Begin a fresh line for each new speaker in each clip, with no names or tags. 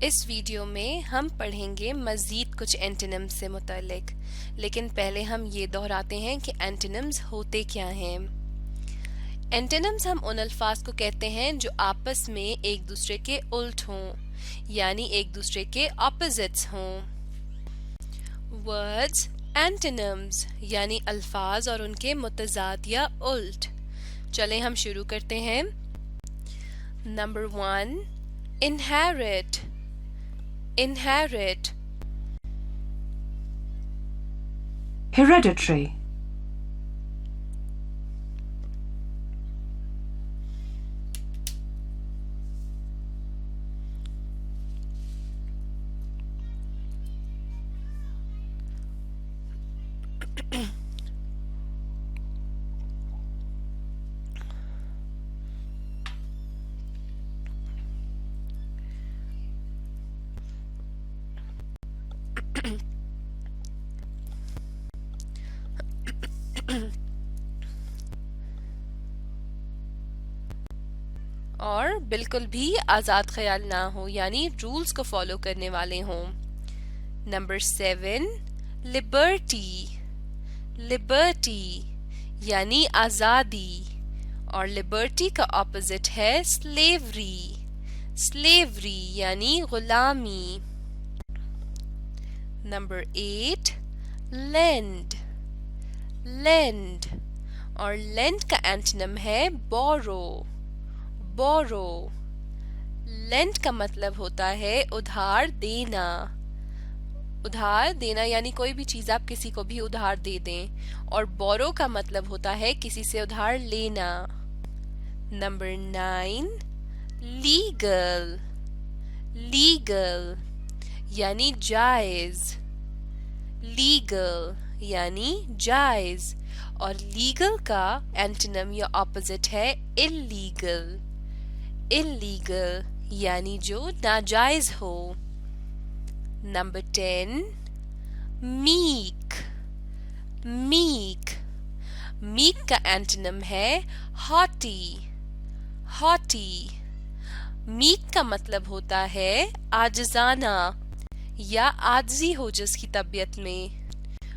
اس video میں ہم پڑھیں گے مزید کچھ اینٹونیمز سے متعلق، لیکن پہلے ہم یہ دہراتے ہیں کہ اینٹونیمز ہوتے کیا ہیں۔ اینٹونیمز ہم ان الفاظ کو کہتے ہیں جو آپس میں ایک دوسرے کے الٹ ہوں، یعنی ایک دوسرے کے اپوزٹس ہوں۔ ورڈز اینٹونیمز یعنی الفاظ اور ان کے متضاد یا الٹ۔ چلیں ہم شروع کرتے ہیں۔ نمبر 1 inherit inherit
hereditary,
اور بالکل بھی آزاد خیال نہ ہو، یعنی رولز کو فالو کرنے والے ہوں۔ نمبر 7 liberty liberty یعنی آزادی، اور liberty کا اپوزٹ ہے slavery slavery یعنی غلامی۔ نمبر 8 lend lend اور lend کا اینٹونیم ہے borrow borrow lend کا مطلب ہوتا ہے ادھار دینا یعنی کوئی بھی چیز آپ کسی کو بھی ادھار دے دیں، اور borrow کا مطلب ہوتا ہے کسی سے ادھار لینا۔ نمبر 9 legal legal یعنی جائز legal یعنی جائز، اور legal کا اینٹونیم یا اپوزٹ ہے illegal illegal یعنی جو ناجائز ہو۔ نمبر 10 meek meek meek کا اینٹونیم ہے haughty haughty meek کا مطلب ہوتا ہے عاجزانہ یا عاجزی ہو جس کی طبیعت میں،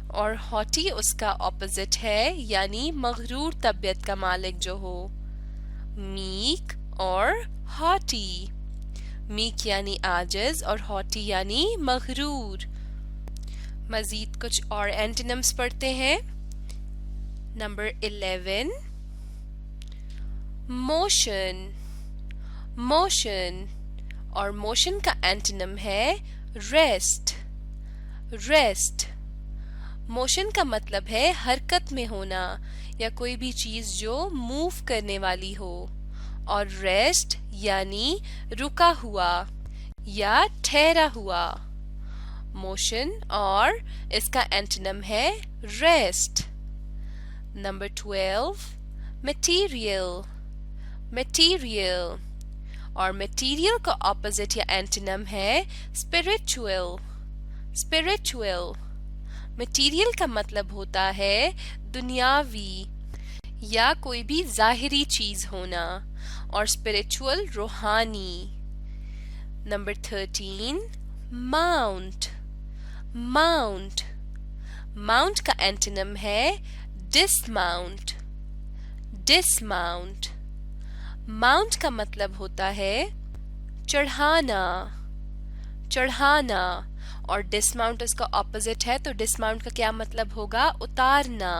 اور haughty اس کا اپوزٹ ہے یعنی مغرور طبیعت کا مالک جو ہو۔ meek اور haughty meek یعنی عاجز اور haughty یعنی مغرور۔ مزید کچھ اور اینٹونیمز پڑھتے ہیں۔ نمبر 11 motion motion اور motion کا اینٹونیم ہے rest rest motion کا مطلب ہے حرکت میں ہونا یا کوئی بھی چیز جو موو کرنے والی ہو، اور ریسٹ یعنی رکا ہوا یا ٹھہرا ہوا۔ موشن اور اس کا اینٹونیم ہے ریسٹ۔ نمبر 12 material material اور material کا اپوزٹ یا اینٹونیم ہے spiritual spiritual material کا مطلب ہوتا ہے دنیاوی یا کوئی بھی ظاہری چیز ہونا، اور spiritual روحانی۔ نمبر 13 mount mount mount کا اینٹونیم ہے dismount dismount mount کا مطلب ہوتا ہے چڑھانا چڑھانا، اور dismount اس کا اپوزٹ ہے، تو dismount کا کیا مطلب ہوگا؟ اتارنا۔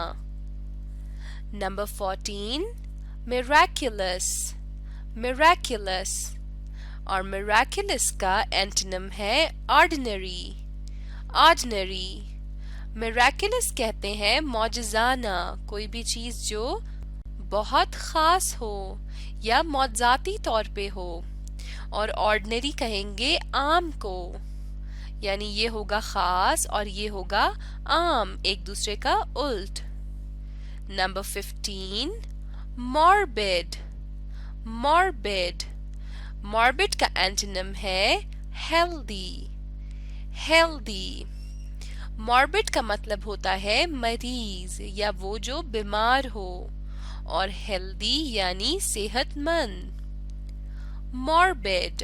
نمبر 14 miraculous miraculous اور miraculous کا اینٹونیم ہے ordinary ordinary miraculous کہتے ہیں معجزانہ کوئی بھی چیز جو بہت خاص ہو یا معجزاتی طور پہ ہو، اور ordinary کہیں گے عام کو، یعنی یہ ہوگا خاص اور یہ ہوگا عام، ایک دوسرے کا الٹ۔ نمبر 15 morbid morbid morbid کا اینٹونیم ہے healthy healthy morbid کا مطلب ہوتا ہے مریض یا وہ جو بیمار ہو، اور healthy یعنی صحت مند۔ morbid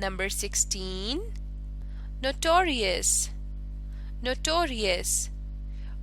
Number 16 notorious. notorious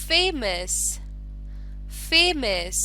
famous. famous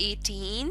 18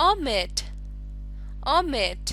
omit. omit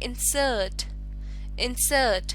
insert. insert.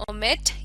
omit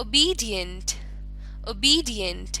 obedient. obedient.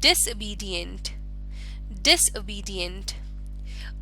disobedient. disobedient.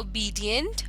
obedient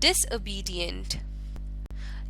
disobedient.